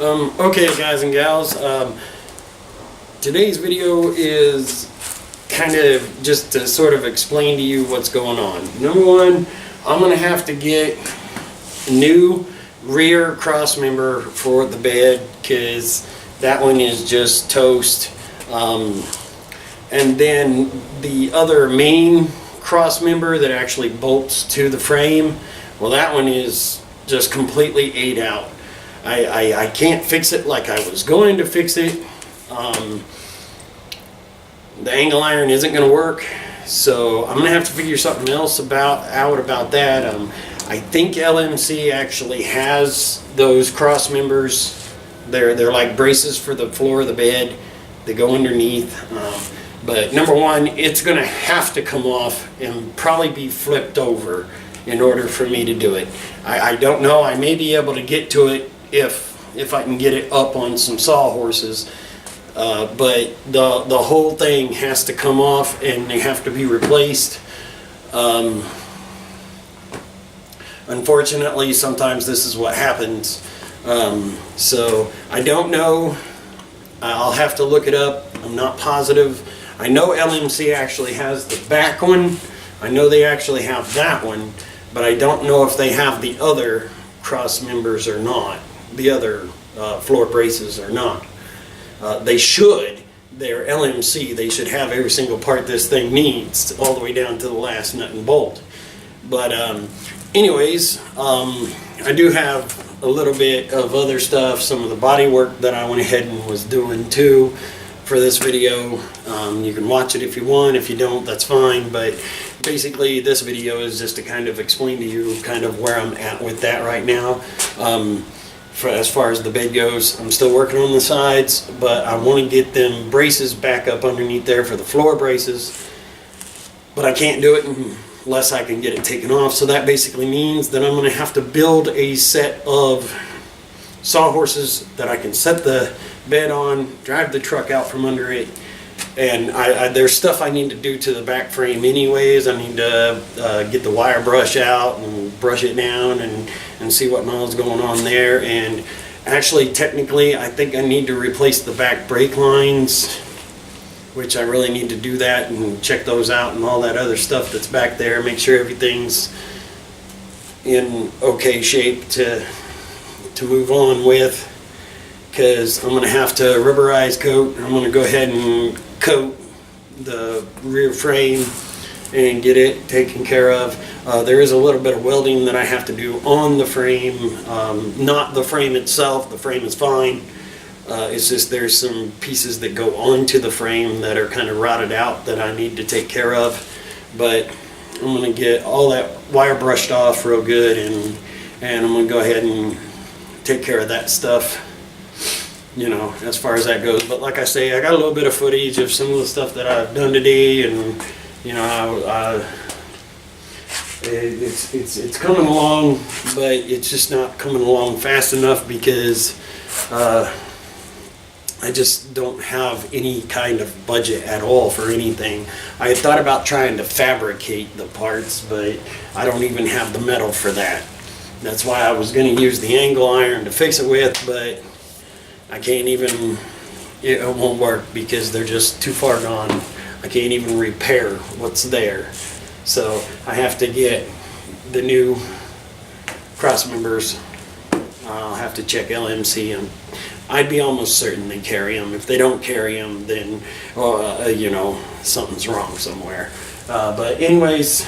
Okay, guys and gals, today's video is kind of just to sort of explain to you what's going on. Number one, I'm going to have to get a new rear cross member for the bed because that one is just toast. And then the other main cross member that actually bolts to the frame, well, that one is just completely ate out. I can't fix it like I was going to fix it. The angle iron isn't going to work, so I'm going to have to figure something else out about that. I think LMC actually has those cross members. They're like braces for the floor of the bed. They go underneath. But number one, it's going to have to come off and probably be flipped over in order for me to do it. I don't know. I may be able to get to it if I can get it up on some sawhorses. But the whole thing has to come off and they have to be replaced. Unfortunately, sometimes this is what happens. So I don't know. I'll have to look it up. I'm not positive. I know LMC actually has the back one. I know they actually have that one, but I don't know if they have the other cross members or not, the other floor braces or not. They should. They're LMC. They should have every single part this thing needs, all the way down to the last nut and bolt. But anyways, I do have a little bit of other stuff, some of the body work that I went ahead and was doing too for this video. You can watch it if you want. If you don't, that's fine. But basically this video is just to kind of explain to you kind of where I'm at with that right now. As far as the bed goes, I'm still working on the sides, but I want to get them braces back up underneath there for the floor braces, but I can't do it unless I can get it taken off. So that basically means that I'm going to have to build a set of sawhorses that I can set the bed on, drive the truck out from under it, and there's stuff I need to do to the back frame anyways. I need to get the wire brush out and brush it down and see what all's going on there. And actually, technically, I think I need to replace the back brake lines, which I really need to do that and check those out and all that other stuff that's back there. Make sure everything's in okay shape to move on with, because I'm going to have to rubberize coat. I'm going to go ahead and coat the rear frame and get it taken care of. There is a little bit of welding that I have to do on the frame, not the frame itself. The frame is fine. It's just there's some pieces that go onto the frame that are kind of rotted out that I need to take care of. But I'm going to get all that wire brushed off real good, and I'm going to go ahead and take care of that stuff, you know, as far as that goes. But like I say, I got a little bit of footage of some of the stuff that I've done today, and you know, it's coming along, but it's just not coming along fast enough because I just don't have any kind of budget at all for anything. I had thought about trying to fabricate the parts, but I don't even have the metal for that. That's why I was going to use the angle iron to fix it with, but I can't even, it won't work because they're just too far gone. I can't even repair what's there. So I have to get the new cross members. I'll have to check LMC, and I'd be almost certain they carry them. If they don't carry them, then you know, something's wrong somewhere. But anyways,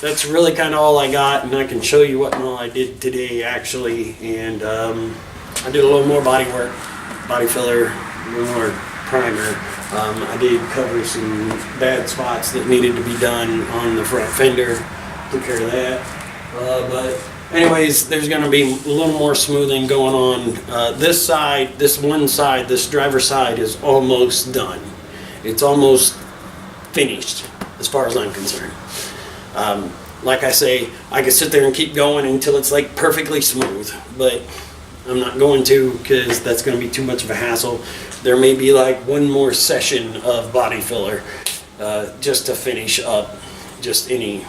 that's really kind of all I got, and I can show you what all I did today actually. And I did a little more body work, body filler, a little more primer. I did cover some bad spots that needed to be done on the front fender. Took care of that. But anyways, there's going to be a little more smoothing going on. This side, this one side, this driver's side is almost done. It's almost finished as far as I'm concerned. Like I say, I could sit there and keep going until it's like perfectly smooth, but I'm not going to, because that's going to be too much of a hassle. There may be like one more session of body filler just to finish up just any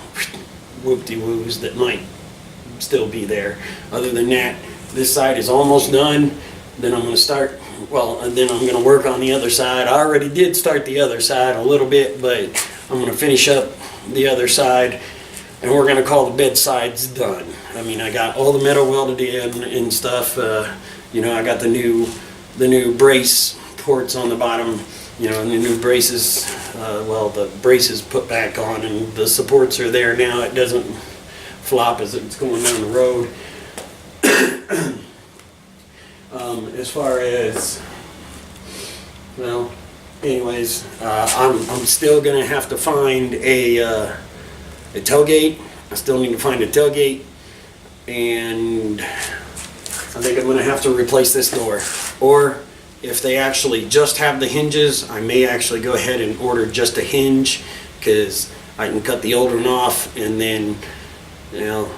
whoop-de-woos that might still be there. Other than that, this side is almost done. then I'm going to start, well, and then I'm going to work on the other side. I already did start the other side a little bit, but I'm going to finish up the other side, and we're going to call the bed sides done. I mean, I got all the metal welded in and stuff. You know, I got the new brace ports on the bottom, you know, and the new braces, well, the braces put back on, and the supports are there now. It doesn't flop as it's going down the road. As far as, well, anyways, I'm still gonna have to find a tailgate. I still need to find a tailgate, and I think I'm gonna have to replace this door. Or if they actually just have the hinges, I may actually go ahead and order just a hinge, because I can cut the old one off, and then, you know,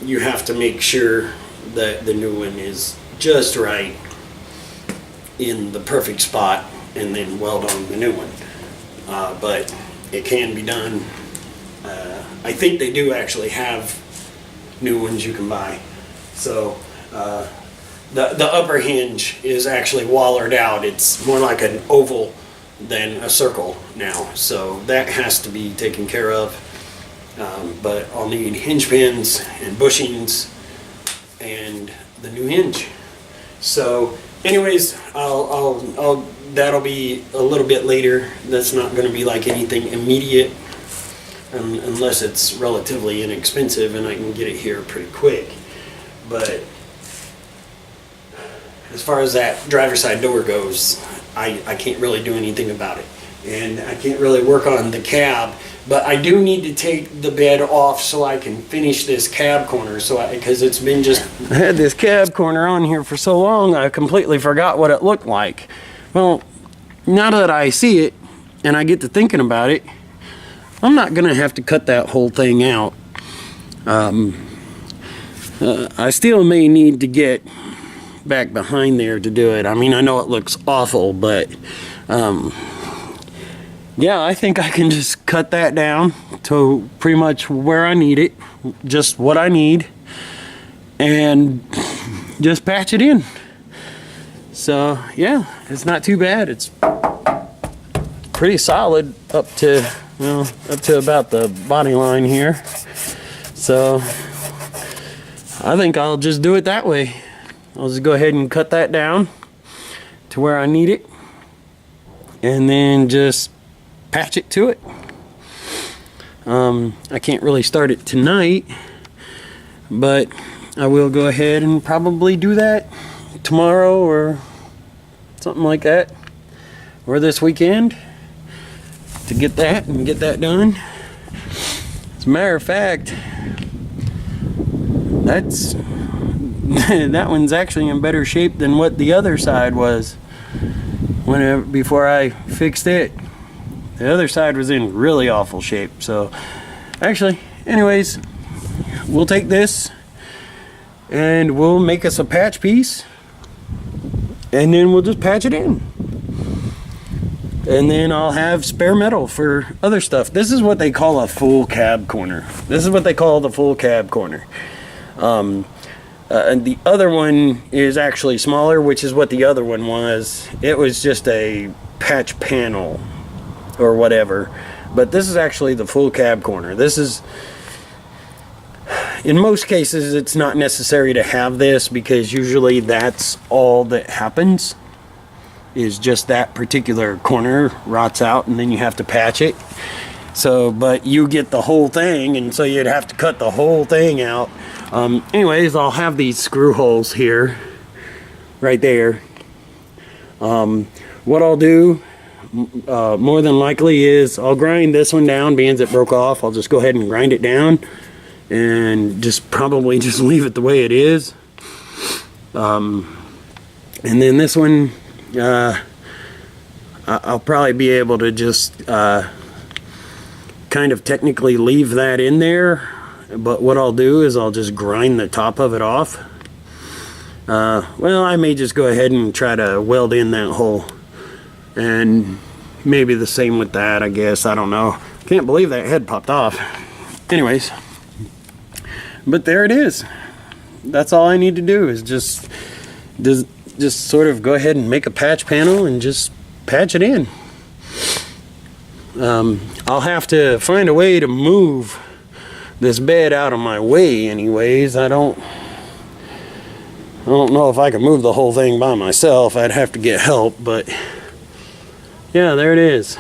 you have to make sure that the new one is just right in the perfect spot, and then weld on the new one. But it can be done. I think they do actually have new ones you can buy. So the upper hinge is actually wallered out. It's more like an oval than a circle now, so that has to be taken care of. But I'll need hinge pins and bushings and the new hinge. So anyways, I'll that'll be a little bit later. That's not going to be like anything immediate, unless it's relatively inexpensive and I can get it here pretty quick. But as far as that driver's side door goes, I can't really do anything about it, and I can't really work on the cab. But I do need to take the bed off so I can finish this cab corner. So because it's been just, I had this cab corner on here for so long, I completely forgot what it looked like. Well, now that I see it and I get to thinking about it, I'm not gonna have to cut that whole thing out. I still may need to get back behind there to do it. I mean, I know it looks awful, but yeah, I think I can just cut that down to pretty much where I need it, just what I need, and just patch it in. So yeah, it's not too bad. It's pretty solid up to, well, up to about the body line here. So I think I'll just do it that way. I'll just go ahead and cut that down to where I need it, and then just patch it to it. I can't really start it tonight, but I will go ahead and probably do that tomorrow or something like that, or this weekend, to get that and get that done. As a matter of fact, that's that one's actually in better shape than what the other side was before I fixed it. The other side was in really awful shape. So actually, anyways, we'll take this and we'll make us a patch piece, and then we'll just patch it in, and then I'll have spare metal for other stuff. This is what they call a full cab corner. This is what they call the full cab corner. And the other one is actually smaller, which is what the other one was. It was just a patch panel or whatever, but this is actually the full cab corner. This is, in most cases, it's not necessary to have this, because usually that's all that happens, is just that particular corner rots out and then you have to patch it. So, but you get the whole thing, and so you'd have to cut the whole thing out. Anyways, I'll have these screw holes here, right there. What I'll do, more than likely, is I'll grind this one down, being it broke off. I'll just go ahead and grind it down and just probably just leave it the way it is. And then this one, I'll probably be able to just kind of technically leave that in there, but what I'll do is I'll just grind the top of it off. Well, I may just go ahead and try to weld in that hole, and maybe the same with that, I guess. I don't know. Can't believe that head popped off. Anyways, but there it is. That's all I need to do, is just just sort of go ahead and make a patch panel and just patch it in. I'll have to find a way to move this bed out of my way anyways. I don't know if I can move the whole thing by myself. I'd have to get help, but yeah, there it is.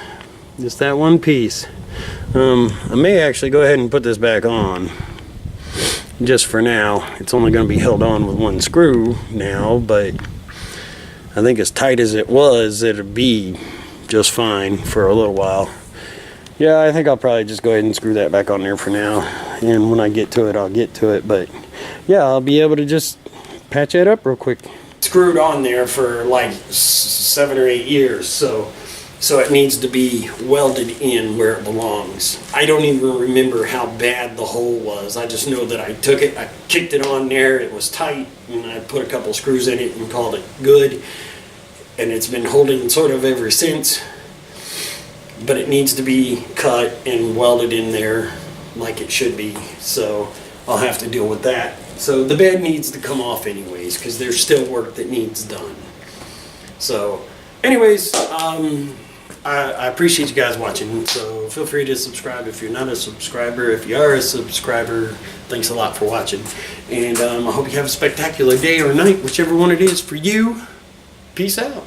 Just that one piece. I may actually go ahead and put this back on just for now. It's only going to be held on with one screw now, but I think as tight as it was, it'd be just fine for a little while. Yeah, I think I'll probably just go ahead and screw that back on there for now, and when I get to it, I'll get to it. But yeah, I'll be able to just patch that up real quick. Screwed on there for like 7 or 8 years, so it needs to be welded in where it belongs. I don't even remember how bad the hole was. I just know that I took it, I kicked it on there, it was tight, and I put a couple screws in it and called it good. And it's been holding sort of ever since. But it needs to be cut and welded in there like it should be. So I'll have to deal with that. So the bed needs to come off anyways, because there's still work that needs done. So anyways, I appreciate you guys watching. So feel free to subscribe if you're not a subscriber. If you are a subscriber, thanks a lot for watching. And I hope you have a spectacular day or night, whichever one it is for you. Peace out.